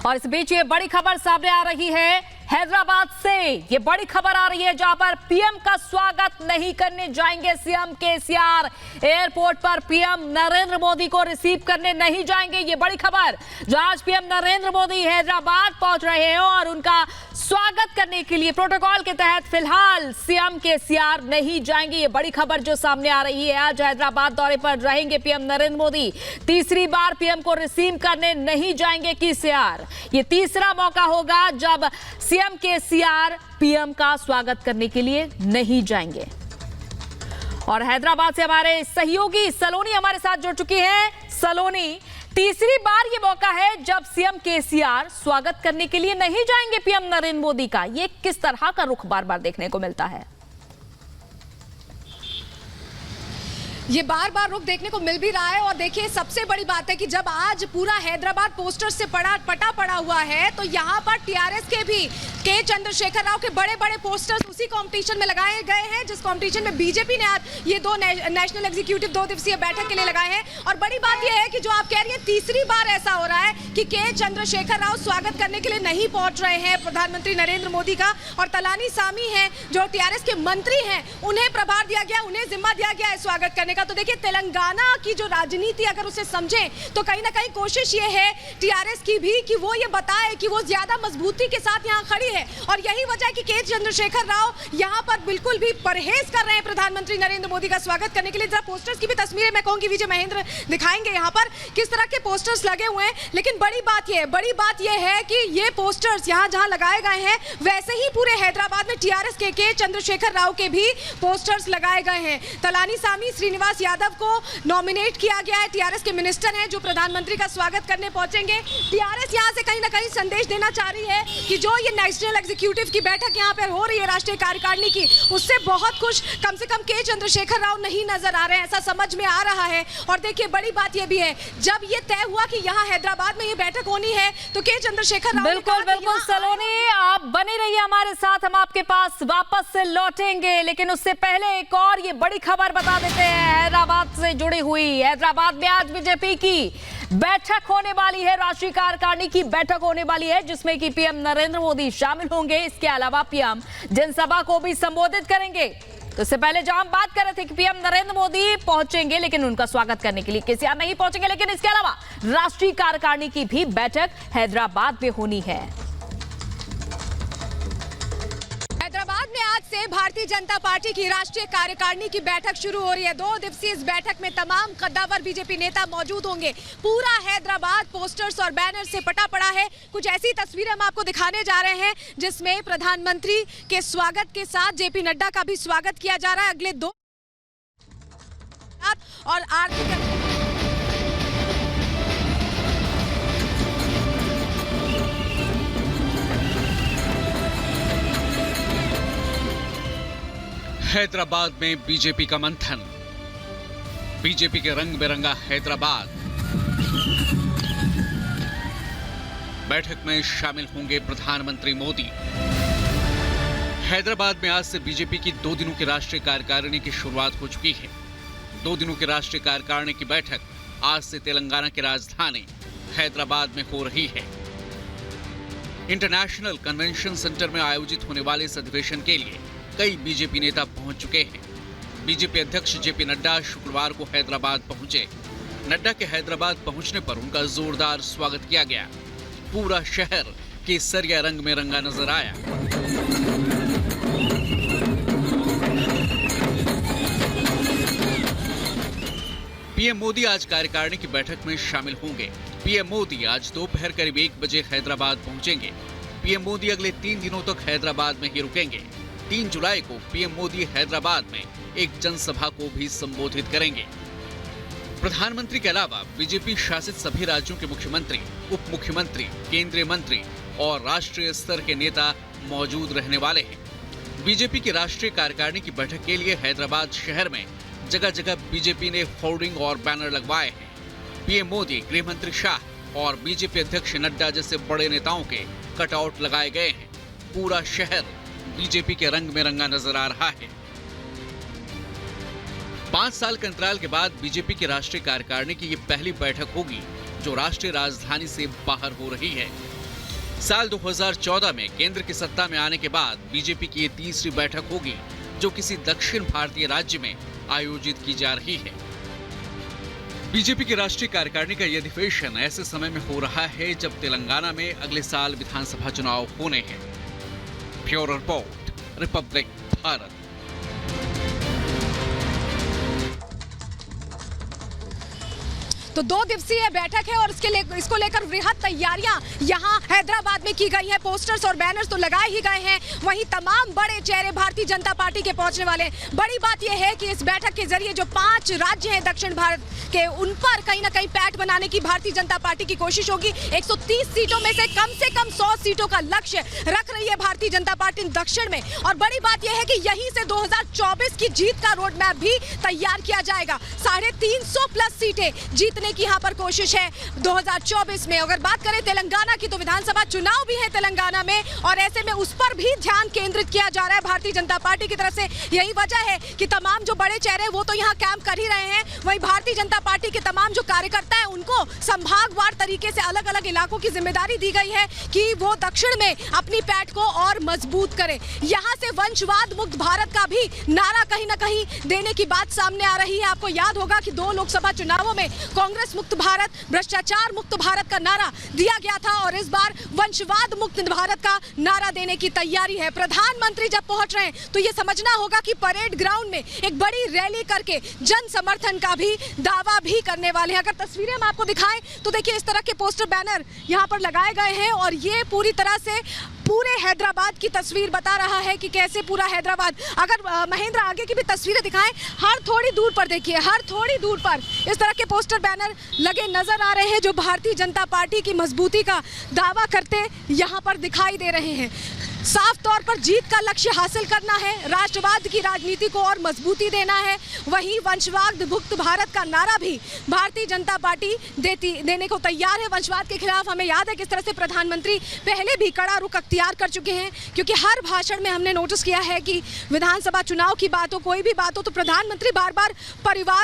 और इस बीच ये बड़ी खबर सामने आ रही है हैदराबाद से। ये बड़ी खबर आ रही है जहां पर पीएम का स्वागत नहीं करने जाएंगे सीएम केसीआर। एयरपोर्ट पर पीएम नरेंद्र मोदी को रिसीव करने नहीं जाएंगे। ये बड़ी खबर जो आज पीएम नरेंद्र मोदी हैदराबाद पहुंच रहे हैं और उनका स्वागत करने के लिए प्रोटोकॉल के तहत फिलहाल सीएम केसीआर नहीं जाएंगे। ये बड़ी खबर जो सामने आ रही है, आज हैदराबाद दौरे पर रहेंगे पीएम नरेंद्र मोदी। तीसरी बार पीएम को रिसीव करने नहीं जाएंगे केसीआर। ये तीसरा मौका होगा जब सीएम केसीआर पीएम का स्वागत करने के लिए नहीं जाएंगे। और हैदराबाद से हमारे सहयोगी सलोनी हमारे साथ जुड़ चुकी हैं। सलोनी, तीसरी बार ये मौका है जब सीएम केसीआर स्वागत करने के लिए नहीं जाएंगे पीएम नरेंद्र मोदी का। ये किस तरह का रुख बार बार देखने को मिलता है? ये बार बार रुख देखने को मिल भी रहा है। और देखिए, सबसे बड़ी बात है कि जब आज पूरा हैदराबाद पोस्टर से पटा पड़ा हुआ है, तो यहाँ पर टीआरएस के भी के चंद्रशेखर राव के बड़े बड़े पोस्टर्स उसी कंपटीशन में लगाए गए हैं, जिस कंपटीशन में बीजेपी ने आज ये दो नेशनल एग्जीक्यूटिव 2 दिवसीय बैठक के लिए लगाए हैं। और बड़ी बात यह है कि जो आप कह रही है, तीसरी बार ऐसा हो रहा है कि के चंद्रशेखर राव स्वागत करने के लिए नहीं पहुंच रहे हैं प्रधानमंत्री नरेंद्र मोदी का। और तलानी सामी है जो टीआरएस के मंत्री हैं, उन्हें प्रभार दिया गया, उन्हें जिम्मा दिया गया है स्वागत करने का। तो देखिए, तेलंगाना की जो राजनीति अगर उसे समझें तो कहीं ना कहीं कोशिश ये है टीआरएस की भी कि वो ये बताए कि वो ज्यादा मजबूती के साथ यहाँ खड़ी है। और यही वजह है कि के चंद्रशेखर राव यहाँ पर बिल्कुल भी परहेज कर रहे हैं प्रधानमंत्री नरेंद्र मोदी का स्वागत करने के लिए। जरा पोस्टर्स की भी तस्वीरें मैं कहूंगी विजय महेंद्र दिखाएंगे यहाँ पर किस तरह के पोस्टर्स लगे हुए हैं। लेकिन बड़ी बात यह है कि ये पोस्टर्स यहाँ जहाँ लगाए गए हैं, वैसे ही पूरे हैदराबाद में टीआरएस के चंद्रशेखर राव के भी पोस्टर्स लगाए गए हैं। तलानी सामी श्रीनिवास यादव को नॉमिनेट किया गया है, टीआरएस के मिनिस्टर हैं जो प्रधानमंत्री का स्वागत करने पहुंचेंगे। टीआरएस यहां से कहीं ना कहीं संदेश देना चाह रही है कि जो ये नेशनल एग्जीक्यूटिव की बैठक यहां पर हो रही है राष्ट्रीय कार्यकारिणी की, उससे बहुत खुश कम से कम के चंद्रशेखर राव नहीं नजर आ रहे हैं, ऐसा समझ में आ रहा है। और देखिए, बड़ी बात यह भी है, जब ये तय हुआ कि यहाँ हैदराबाद में ये बैठक होनी है, तो के चंद्रशेखर राव बिल्कुल सलोनी, आप बने रहिए हमारे साथ, हम आपके पास वापस से लौटेंगे। लेकिन उससे पहले एक और ये बड़ी खबर बता देते हैं हैदराबाद से जुड़ी हुई। हैदराबाद में आज बीजेपी की बैठक होने वाली है, राष्ट्रीय कार्यकारिणी की बैठक होने वाली है, जिसमें कि पीएम नरेंद्र मोदी शामिल होंगे। इसके अलावा पीएम जनसभा को भी संबोधित करेंगे। तो इससे पहले जहां हम बात कर रहे थे कि पीएम नरेंद्र मोदी पहुंचेंगे, लेकिन उनका स्वागत करने के लिए केसीआर नहीं पहुंचेंगे। लेकिन इसके अलावा राष्ट्रीय कार्यकारिणी की भी बैठक हैदराबाद में होनी है। हैदराबाद में आज से भारतीय जनता पार्टी की राष्ट्रीय कार्यकारिणी की बैठक शुरू हो रही है। 2 दिवसीय इस बैठक में तमाम कद्दावर बीजेपी नेता मौजूद होंगे। पूरा हैदराबाद पोस्टर्स और बैनर से पटा पड़ा है। कुछ ऐसी तस्वीरें हम आपको दिखाने जा रहे हैं जिसमें प्रधानमंत्री के स्वागत के साथ जेपी नड्डा का भी स्वागत किया जा रहा है। अगले 2 और आर्थिक हैदराबाद में बीजेपी का मंथन, बीजेपी के रंग बिरंगा हैदराबाद। बैठक में शामिल होंगे प्रधानमंत्री मोदी। हैदराबाद में आज से बीजेपी की 2 दिनों की राष्ट्रीय कार्यकारिणी की शुरुआत हो चुकी है। 2 दिनों की राष्ट्रीय कार्यकारिणी की बैठक आज से तेलंगाना की राजधानी हैदराबाद में हो रही है। इंटरनेशनल कन्वेंशन सेंटर में आयोजित होने वाले इस अधिवेशन के लिए कई बीजेपी नेता पहुंच चुके हैं। बीजेपी अध्यक्ष जेपी नड्डा शुक्रवार को हैदराबाद पहुंचे। नड्डा के हैदराबाद पहुंचने पर उनका जोरदार स्वागत किया गया। पूरा शहर केसरिया रंग में रंगा नजर आया। पीएम मोदी आज कार्यकारिणी की बैठक में शामिल होंगे। पीएम मोदी आज दोपहर करीब 1 बजे हैदराबाद पहुंचेंगे। पीएम मोदी अगले 3 दिनों तक हैदराबाद में ही रुकेंगे। 3 जुलाई को पीएम मोदी हैदराबाद में एक जनसभा को भी संबोधित करेंगे। प्रधानमंत्री के अलावा बीजेपी शासित सभी राज्यों के मुख्यमंत्री, उप मुख्यमंत्री, केंद्रीय मंत्री और राष्ट्रीय स्तर के नेता मौजूद रहने वाले हैं। बीजेपी की राष्ट्रीय कार्यकारिणी की बैठक के लिए हैदराबाद शहर में जगह जगह बीजेपी ने होर्डिंग और बैनर लगवाए हैं। पीएम मोदी, गृह मंत्री शाह और बीजेपी अध्यक्ष नड्डा जैसे बड़े नेताओं के कटआउट लगाए गए हैं। पूरा शहर बीजेपी के रंग में रंगा नजर आ रहा है। 5 साल के अंतराल के बाद बीजेपी की राष्ट्रीय कार्यकारिणी की ये पहली बैठक होगी जो राष्ट्रीय राजधानी से बाहर हो रही है। साल 2014 में केंद्र की सत्ता में आने के बाद बीजेपी की ये तीसरी बैठक होगी जो किसी दक्षिण भारतीय राज्य में आयोजित की जा रही है। बीजेपी की राष्ट्रीय कार्यकारिणी का यह अधिवेशन ऐसे समय में हो रहा है जब तेलंगाना में अगले साल विधानसभा चुनाव होने हैं। Bureau report, Republic Bharat. तो 2 दिवसीय बैठक है और इसको लेकर वृहद तैयारियां यहां हैदराबाद में की गई है। पोस्टर्स और बैनर्स तो लगाए ही गए हैं, वहीं तमाम बड़े चेहरे भारतीय जनता पार्टी के पहुंचने वाले। बड़ी बात यह है कि इस बैठक के जरिए जो 5 राज्य हैं दक्षिण भारत के, उन पर कहीं ना कहीं पैठ बनाने की भारतीय जनता पार्टी की कोशिश होगी। 130 सीटों में से कम 100 सीटों का लक्ष्य रख रही है भारतीय जनता पार्टी दक्षिण में। और बड़ी बात यह है कि यहीं से 2024 की जीत का रोड मैप भी तैयार किया जाएगा। 350 प्लस सीटें जीतने की यहां पर कोशिश है 2024 में। अगर बात करें तेलंगाना की, तो विधानसभा चुनाव भी है तेलंगाना में और ऐसे में उस पर भी ध्यान केंद्रित किया जा रहा है भारतीय जनता पार्टी की तरफ से। यही वजह है कि तमाम जो बड़े चेहरे वो तो यहां कैंप कर ही रहे हैं, वहीं भारतीय जनता पार्टी के तमाम जो कार्यकर्ता हैं उनको संभागवार तरीके से अलग अलग इलाकों की जिम्मेदारी दी गई है कि वो दक्षिण में अपनी पैठ को और मजबूत करें। यहां से वंशवाद मुक्त भारत का भी नारा कहीं ना कहीं देने की बात सामने आ रही है। आपको याद होगा कि 2 लोकसभा चुनावों में कांग्रेस मुक्त भारत, भ्रष्टाचार मुक्त भारत का नारा दिया गया था और इस बार वंशवाद मुक्त भारत का नारा देने की तैयारी है। प्रधानमंत्री जब पहुंच रहे हैं तो ये समझना होगा कि परेड ग्राउंड में एक बड़ी रैली करके जन समर्थन का भी दावा भी करने वाले हैं। अगर तस्वीरें हम आपको दिखाएं तो देखिए इस तरह के पोस्टर बैनर यहां पर लगाए गए हैं और ये पूरी तरह से पूरे हैदराबाद की तस्वीर बता रहा है कि कैसे पूरा हैदराबाद। अगर महेंद्र आगे की भी तस्वीरें दिखाएं, हर थोड़ी दूर पर देखिए, हर थोड़ी दूर पर इस तरह के पोस्टर बैनर लगे नजर आ रहे हैं जो भारतीय जनता पार्टी की मजबूती का दावा करते यहां पर दिखाई दे रहे हैं। साफ तौर पर जीत का लक्ष्य हासिल करना है, राष्ट्रवाद की राजनीति को और मजबूती देना है। वहीं वंशवाद मुक्त भारत का नारा भी भारतीय जनता पार्टी देने को तैयार है। वंशवाद के खिलाफ हमें याद है किस तरह से प्रधानमंत्री पहले भी कड़ा रुख अख्तियार कर चुके हैं, क्योंकि हर भाषण में हमने नोटिस किया है कि विधानसभा चुनाव की बात हो, कोई भी बात हो, तो प्रधानमंत्री बार बार परिवार